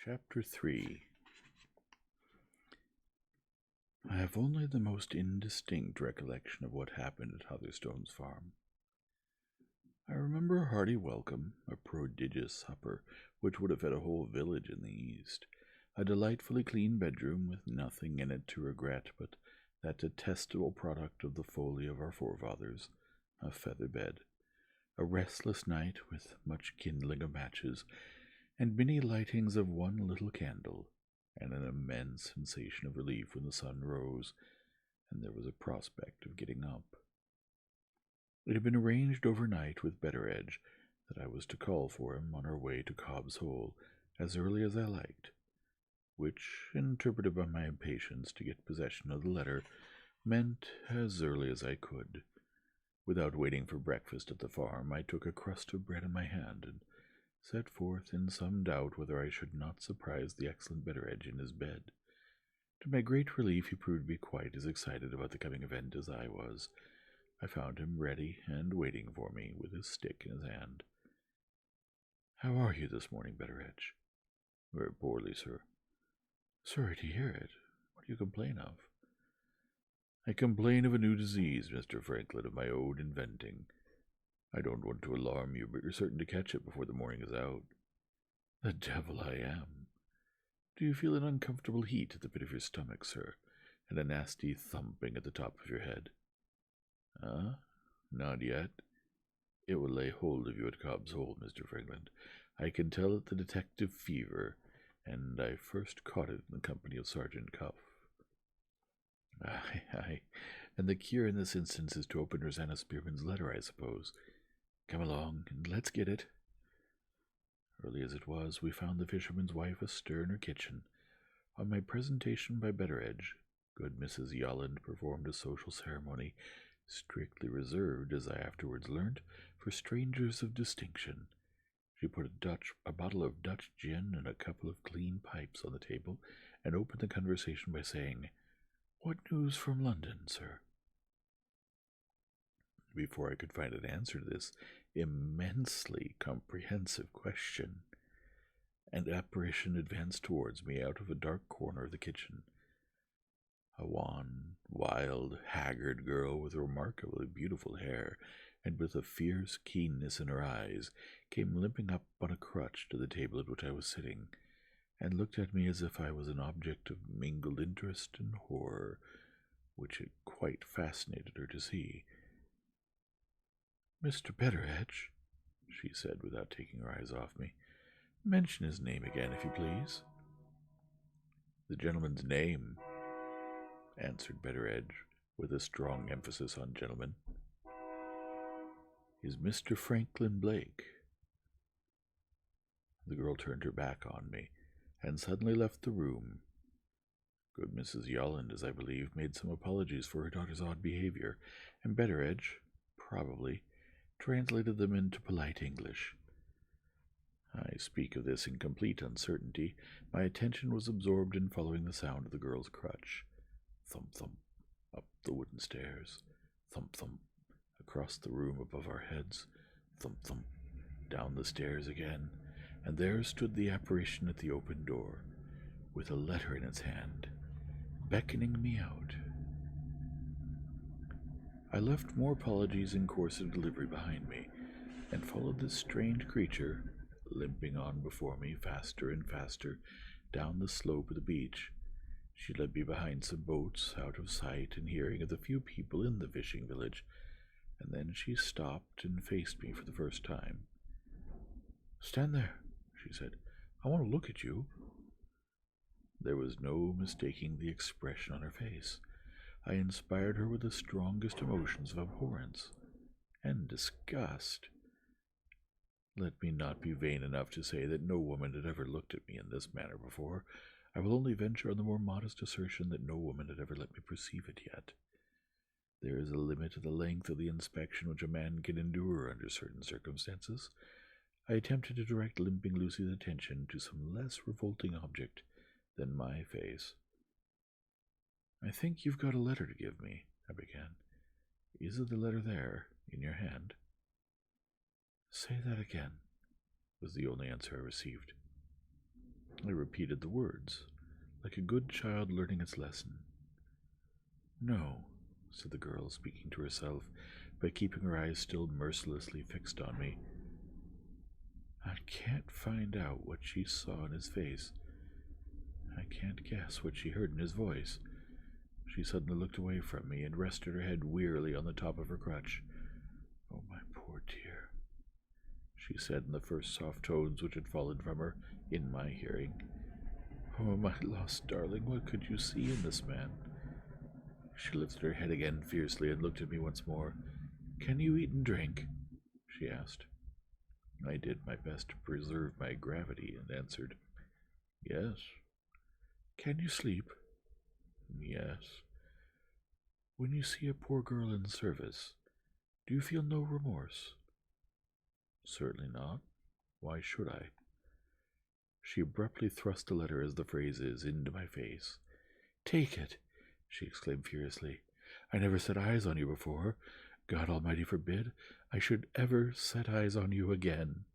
Chapter 3. I have only the most indistinct recollection of what happened at Heatherstone's farm. I remember a hearty welcome, a prodigious supper, which would have fed a whole village in the East, a delightfully clean bedroom with nothing in it to regret but that detestable product of the folly of our forefathers, a feather bed, a restless night with much kindling of matches, and many lightings of one little candle, and an immense sensation of relief when the sun rose, and there was a prospect of getting up. It had been arranged overnight with Betteredge that I was to call for him on our way to Cobb's Hole as early as I liked, which, interpreted by my impatience to get possession of the letter, meant as early as I could. Without waiting for breakfast at the farm, I took a crust of bread in my hand and set forth in some doubt whether I should not surprise the excellent Betteredge in his bed. To my great relief, he proved to be quite as excited about the coming event as I was. I found him ready and waiting for me, with his stick in his hand. "How are you this morning, Betteredge?" "Very poorly, sir." "Sorry to hear it. What do you complain of?" "I complain of a new disease, Mr. Franklin, of my own inventing. I don't want to alarm you, but you're certain to catch it before the morning is out." "The devil I am! Do you feel an uncomfortable heat at the pit of your stomach, sir, and a nasty thumping at the top of your head?" Not yet. It will lay hold of you at Cobb's Hole, Mr. Franklin. I can tell it the detective fever, and I first caught it in the company of Sergeant Cuff." Aye, and the cure in this instance is to open Rosanna Spearman's letter, I suppose. Come along, and let's get it." Early as it was, we found the fisherman's wife astir in her kitchen. On my presentation by Betteredge, good Mrs. Yolland performed a social ceremony, strictly reserved, as I afterwards learnt, for strangers of distinction. She put a bottle of Dutch gin and a couple of clean pipes on the table, and opened the conversation by saying, "What news from London, sir?" Before I could find an answer to this immensely comprehensive question, an apparition advanced towards me out of a dark corner of the kitchen. A wan, wild, haggard girl with remarkably beautiful hair, and with a fierce keenness in her eyes, came limping up on a crutch to the table at which I was sitting, and looked at me as if I was an object of mingled interest and horror, which it quite fascinated her to see. "Mr. Betteredge," she said, without taking her eyes off me, "mention his name again, if you please." "The gentleman's name," answered Betteredge, with a strong emphasis on gentleman, "is Mr. Franklin Blake." The girl turned her back on me, and suddenly left the room. Good Mrs. Yolland, as I believe, made some apologies for her daughter's odd behavior, and Betteredge, probably, translated them into polite English. I speak of this in complete uncertainty. My attention was absorbed in following the sound of the girl's crutch. Thump, thump, up the wooden stairs. Thump, thump, across the room above our heads. Thump, thump, down the stairs again. And there stood the apparition at the open door, with a letter in its hand, beckoning me out. I left more apologies in course of delivery behind me, and followed this strange creature, limping on before me faster and faster down the slope of the beach. She led me behind some boats, out of sight and hearing of the few people in the fishing village, and then she stopped and faced me for the first time. "Stand there," she said. "I want to look at you." There was no mistaking the expression on her face. I inspired her with the strongest emotions of abhorrence and disgust. Let me not be vain enough to say that no woman had ever looked at me in this manner before. I will only venture on the more modest assertion that no woman had ever let me perceive it yet. There is a limit to the length of the inspection which a man can endure under certain circumstances. I attempted to direct Limping Lucy's attention to some less revolting object than my face. "I think you've got a letter to give me," I began. "Is it the letter there, in your hand?" "Say that again," was the only answer I received. I repeated the words, like a good child learning its lesson. "No," said the girl, speaking to herself, but keeping her eyes still mercilessly fixed on me. I can't find out what she saw in his face. I can't guess what she heard in his voice. She suddenly looked away from me and rested her head wearily on the top of her crutch. "Oh, my poor dear," she said in the first soft tones which had fallen from her in my hearing. "Oh, my lost darling, what could you see in this man?" She lifted her head again fiercely and looked at me once more. "Can you eat and drink?" she asked. I did my best to preserve my gravity and answered, "Yes." "Can you sleep?" "Yes." "When you see a poor girl in service, do you feel no remorse?" "Certainly not. Why should I?" She abruptly thrust the letter, as the phrase is, into my face. "Take it!" she exclaimed furiously. "I never set eyes on you before. God Almighty forbid I should ever set eyes on you again."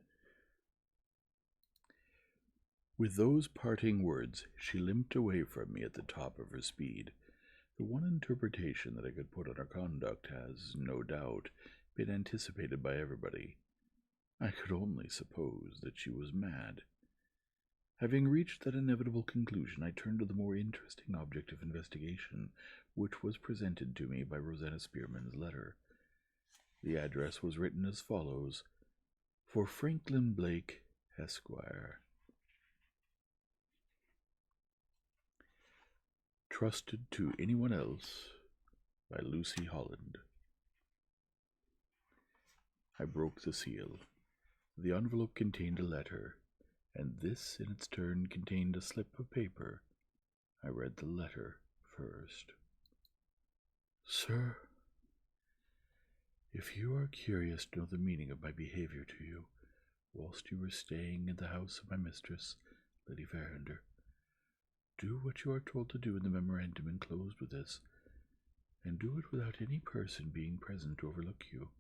With those parting words, she limped away from me at the top of her speed. The one interpretation that I could put on her conduct has, no doubt, been anticipated by everybody. I could only suppose that she was mad. Having reached that inevitable conclusion, I turned to the more interesting object of investigation, which was presented to me by Rosanna Spearman's letter. The address was written as follows: "For Franklin Blake, Esquire. Trusted to anyone else, by Lucy Holland." I broke the seal. The envelope contained a letter, and this in its turn contained a slip of paper. I read the letter first. "Sir, if you are curious to know the meaning of my behavior to you, whilst you were staying in the house of my mistress, Lady Verinder, do what you are told to do in the memorandum enclosed with this, and do it without any person being present to overlook you.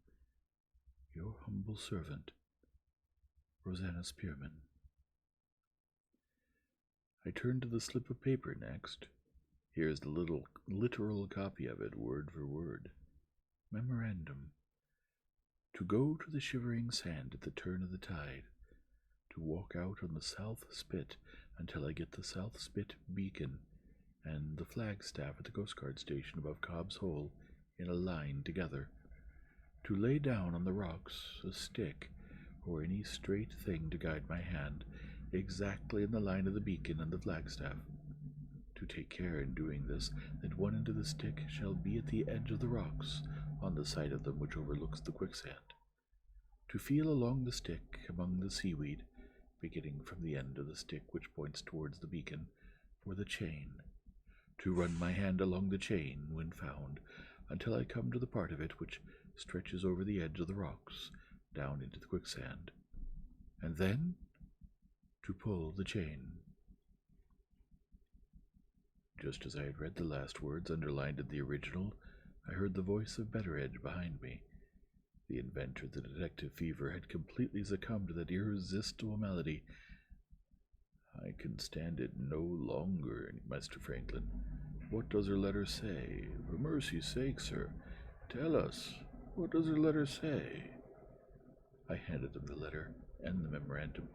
Your humble servant, Rosanna Spearman." I turned to the slip of paper next. Here is the literal copy of it, word for word. Memorandum: "To go to the Shivering Sand at the turn of the tide. To walk out on the South Spit until I get the South Spit beacon and the flagstaff at the Coast Guard station above Cobb's Hole in a line together. To lay down on the rocks a stick or any straight thing to guide my hand, exactly in the line of the beacon and the flagstaff. To take care in doing this that one end of the stick shall be at the edge of the rocks, on the side of them which overlooks the quicksand. To feel along the stick among the seaweed, beginning from the end of the stick which points towards the beacon, for the chain. To run my hand along the chain, when found, until I come to the part of it which stretches over the edge of the rocks, down into the quicksand. And then to pull the chain." Just as I had read the last words underlined in the original, I heard the voice of Betteredge behind me. The inventor of the detective fever had completely succumbed to that irresistible malady. "I can stand it no longer, Mr. Franklin. What does her letter say? For mercy's sake, sir, tell us, what does her letter say?" I handed him the letter and the memorandum.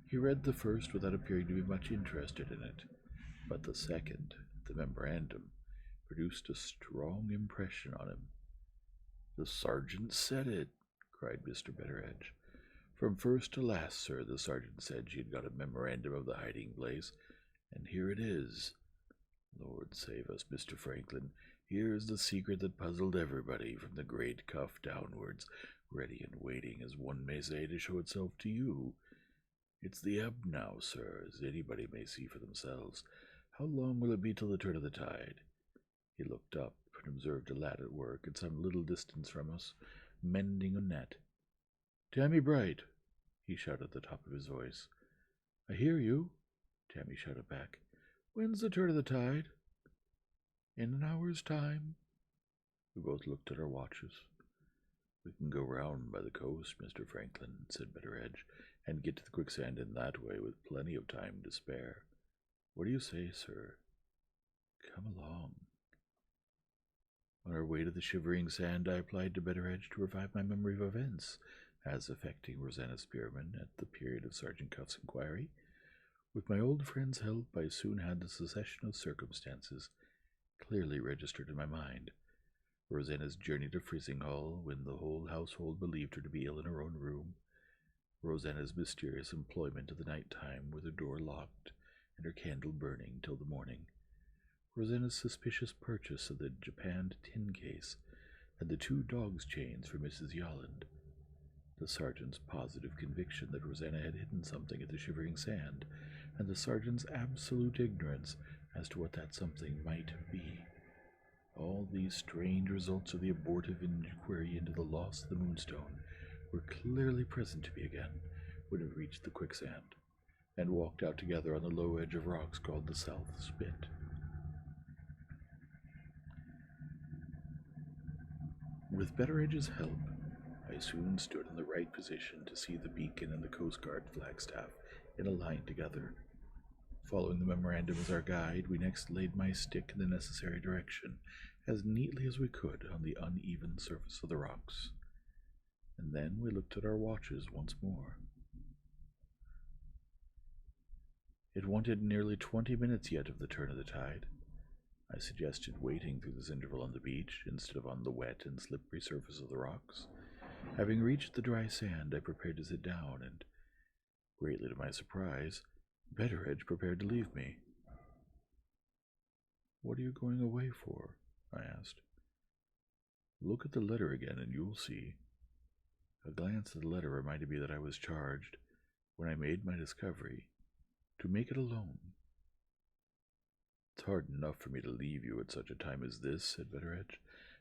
He read the first without appearing to be much interested in it, but the second, the memorandum, produced a strong impression on him. "The sergeant said it," cried Mr. Betteredge. "From first to last, sir, the sergeant said she had got a memorandum of the hiding place, and here it is. Lord save us, Mr. Franklin, here is the secret that puzzled everybody, from the great Cuff downwards, ready and waiting, as one may say, to show itself to you. It's the ebb now, sir, as anybody may see for themselves. How long will it be till the turn of the tide?" He looked up and observed a lad at work at some little distance from us, mending a net. "Tammy Bright," he shouted at the top of his voice. "I hear you," Tammy shouted back. "When's the turn of the tide?" "In an hour's time." We both looked at our watches. "We can go round by the coast, Mr. Franklin," said Betteredge, and get to the quicksand in that way with plenty of time to spare. What do you say, sir? Come along. On our way to the shivering sand, I applied to Better Edge to revive my memory of events as affecting Rosanna Spearman at the period of Sergeant Cuff's inquiry. With my old friend's help, I soon had the succession of circumstances clearly registered in my mind. Rosanna's journey to Frizinghall, when the whole household believed her to be ill in her own room. Rosanna's mysterious employment of the night time with her door locked and her candle burning till the morning. Rosanna's suspicious purchase of the japanned tin case and the 2 dogs' chains for Mrs. Yolland. The sergeant's positive conviction that Rosanna had hidden something at the Shivering Sand, and the sergeant's absolute ignorance as to what that something might be. All these strange results of the abortive inquiry into the loss of the Moonstone were clearly present to me again when we reached the quicksand, and walked out together on the low edge of rocks called the South Spit. With Betteridge's help, I soon stood in the right position to see the beacon and the Coast Guard flagstaff in a line together. Following the memorandum as our guide, we next laid my stick in the necessary direction, as neatly as we could on the uneven surface of the rocks. And then we looked at our watches once more. It wanted nearly 20 minutes yet of the turn of the tide. I suggested waiting through this interval on the beach instead of on the wet and slippery surface of the rocks. Having reached the dry sand, I prepared to sit down, and, greatly to my surprise, Betteredge prepared to leave me. "What are you going away for?" I asked. "Look at the letter again, and you'll see." A glance at the letter reminded me that I was charged, when I made my discovery, to make it alone. "It's hard enough for me to leave you at such a time as this," said Betteredge,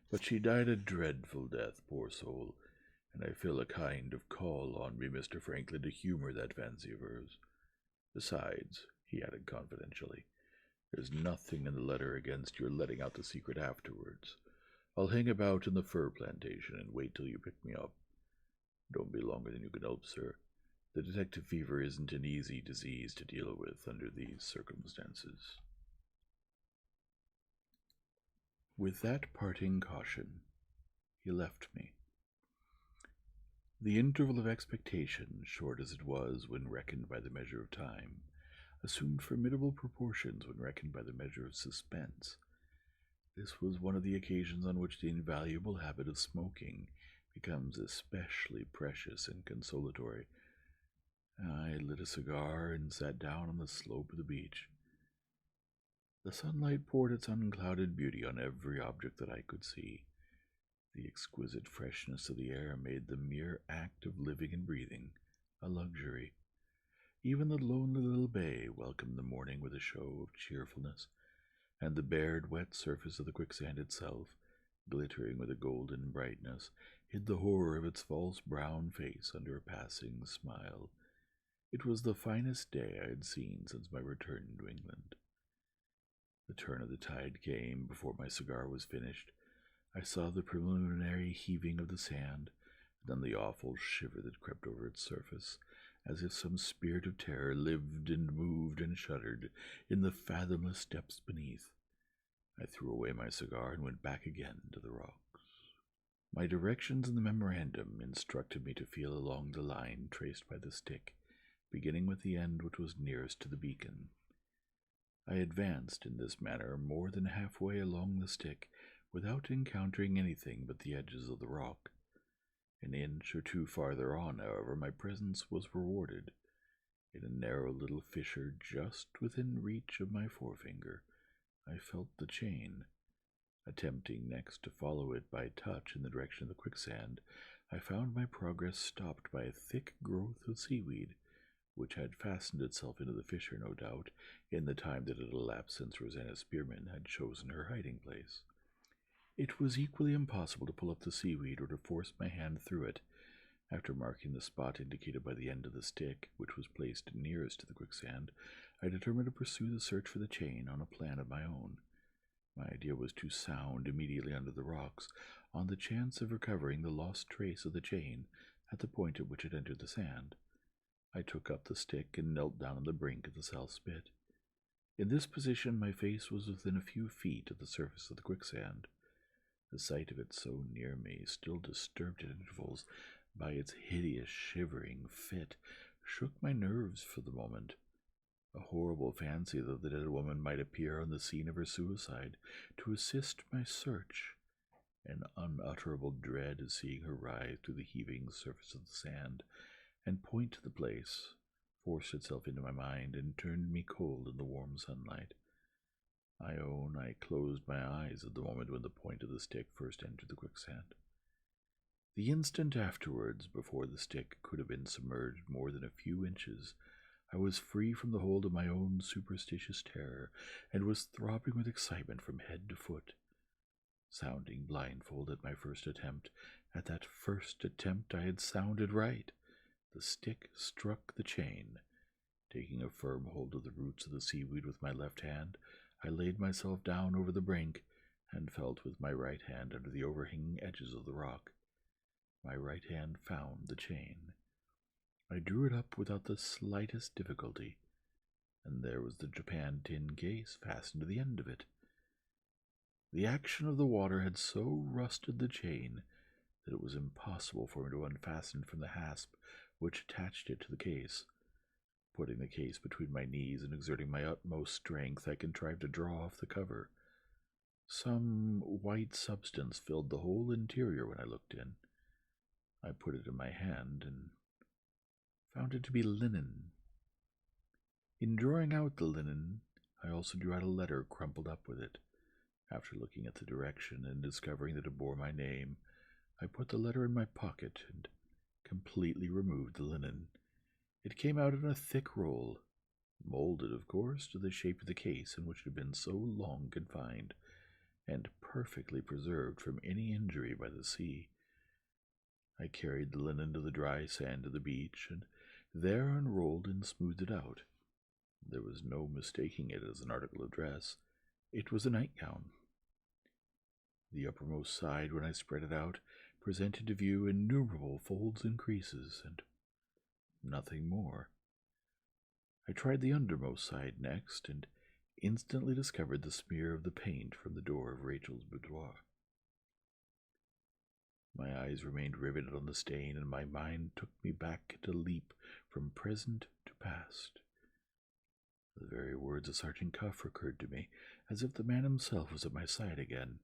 "but she died a dreadful death, poor soul, and I feel a kind of call on me, Mr. Franklin, to humor that fancy of hers. Besides," he added confidentially, "there's nothing in the letter against your letting out the secret afterwards. I'll hang about in the fir plantation and wait till you pick me up. Don't be longer than you can help, sir. The detective fever isn't an easy disease to deal with under these circumstances." With that parting caution, he left me. The interval of expectation, short as it was when reckoned by the measure of time, assumed formidable proportions when reckoned by the measure of suspense. This was one of the occasions on which the invaluable habit of smoking becomes especially precious and consolatory. I lit a cigar and sat down on the slope of the beach. The sunlight poured its unclouded beauty on every object that I could see. The exquisite freshness of the air made the mere act of living and breathing a luxury. Even the lonely little bay welcomed the morning with a show of cheerfulness, and the bared, wet surface of the quicksand itself, glittering with a golden brightness, hid the horror of its false brown face under a passing smile. It was the finest day I had seen since my return to England. The turn of the tide came before my cigar was finished. I saw the preliminary heaving of the sand, and then the awful shiver that crept over its surface, as if some spirit of terror lived and moved and shuddered in the fathomless depths beneath. I threw away my cigar and went back again to the rocks. My directions in the memorandum instructed me to feel along the line traced by the stick, beginning with the end which was nearest to the beacon. I advanced in this manner more than halfway along the stick, without encountering anything but the edges of the rock. An inch or two farther on, however, my presence was rewarded. In a narrow little fissure just within reach of my forefinger, I felt the chain. Attempting next to follow it by touch in the direction of the quicksand, I found my progress stopped by a thick growth of seaweed, which had fastened itself into the fissure, no doubt, in the time that had elapsed since Rosanna Spearman had chosen her hiding place. It was equally impossible to pull up the seaweed or to force my hand through it. After marking the spot indicated by the end of the stick, which was placed nearest to the quicksand, I determined to pursue the search for the chain on a plan of my own. My idea was to sound immediately under the rocks, on the chance of recovering the lost trace of the chain at the point at which it entered the sand. I took up the stick and knelt down on the brink of the cell spit. In this position, my face was within a few feet of the surface of the quicksand. The sight of it so near me, still disturbed at intervals by its hideous shivering fit, shook my nerves for the moment. A horrible fancy that the dead woman might appear on the scene of her suicide to assist my search, an unutterable dread of seeing her rise to the heaving surface of the sand and point to the place, forced itself into my mind and turned me cold in the warm sunlight. I own I closed my eyes at the moment when the point of the stick first entered the quicksand. The instant afterwards, before the stick could have been submerged more than a few inches, I was free from the hold of my own superstitious terror, and was throbbing with excitement from head to foot. Sounding blindfold at my first attempt, at that first attempt I had sounded right. The stick struck the chain. Taking a firm hold of the roots of the seaweed with my left hand, I laid myself down over the brink, and felt with my right hand under the overhanging edges of the rock. My right hand found the chain. I drew it up without the slightest difficulty, and there was the Japan tin case fastened to the end of it. The action of the water had so rusted the chain that it was impossible for me to unfasten it from the hasp which attached it to the case. Putting the case between my knees and exerting my utmost strength, I contrived to draw off the cover. Some white substance filled the whole interior when I looked in. I put it in my hand and found it to be linen. In drawing out the linen, I also drew out a letter crumpled up with it. After looking at the direction and discovering that it bore my name, I put the letter in my pocket and completely removed the linen. It came out in a thick roll, molded, of course, to the shape of the case in which it had been so long confined, and perfectly preserved from any injury by the sea. I carried the linen to the dry sand of the beach, and there unrolled and smoothed it out. There was no mistaking it as an article of dress. It was a nightgown. The uppermost side, when I spread it out, presented to view innumerable folds and creases, and nothing more. I tried the undermost side next, and instantly discovered the smear of the paint from the door of Rachel's boudoir. My eyes remained riveted on the stain, and my mind took me back at a leap from present to past. The very words of Sergeant Cuff recurred to me, as if the man himself was at my side again,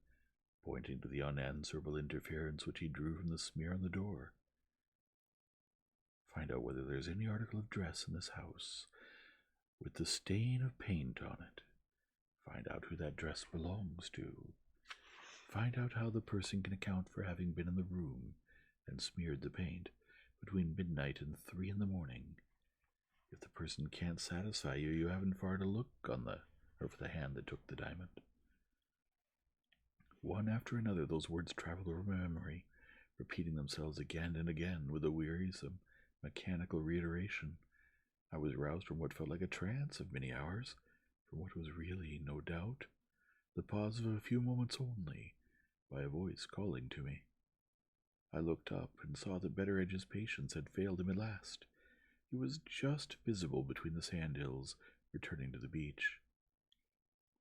pointing to the unanswerable interference which he drew from the smear on the door. Find out whether there is any article of dress in this house with the stain of paint on it. Find out who that dress belongs to. Find out how the person can account for having been in the room and smeared the paint between midnight and 3 in the morning. If the person can't satisfy you, you haven't far to look for the hand that took the diamond. One after another, those words traveled over my memory, repeating themselves again and again with a wearisome, mechanical reiteration. I was roused from what felt like a trance of many hours, from what was really, no doubt, the pause of a few moments only, by a voice calling to me. I looked up and saw that Betteredge's patience had failed him at last. He was just visible between the sand hills, returning to the beach.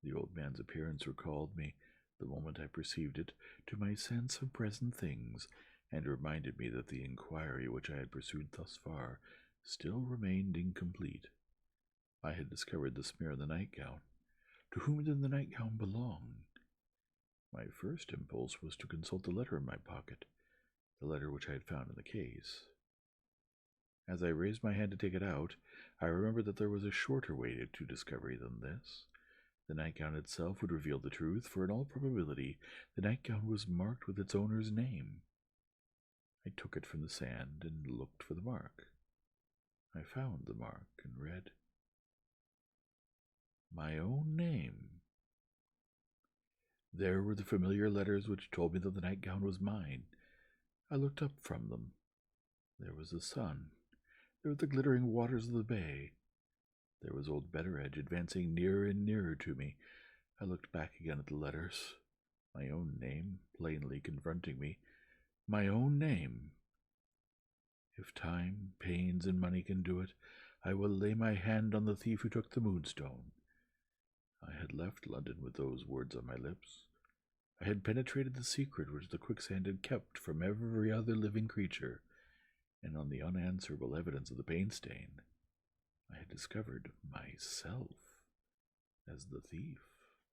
The old man's appearance recalled me, the moment I perceived it, to my sense of present things, and reminded me that the inquiry which I had pursued thus far still remained incomplete. I had discovered the smear of the nightgown. To whom did the nightgown belong? My first impulse was to consult the letter in my pocket, the letter which I had found in the case. As I raised my hand to take it out, I remembered that there was a shorter way to discovery than this. The nightgown itself would reveal the truth, for in all probability the nightgown was marked with its owner's name. I took it from the sand and looked for the mark. I found the mark and read, "My own name." There were the familiar letters which told me that the nightgown was mine. I looked up from them. There was the sun. There were the glittering waters of the bay. There was old Betteredge advancing nearer and nearer to me. I looked back again at the letters. My own name plainly confronting me. My own name. If time, pains, and money can do it, I will lay my hand on the thief who took the Moonstone. I had left London with those words on my lips. I had penetrated the secret which the quicksand had kept from every other living creature, and on the unanswerable evidence of the paint stain, I had discovered myself as the thief.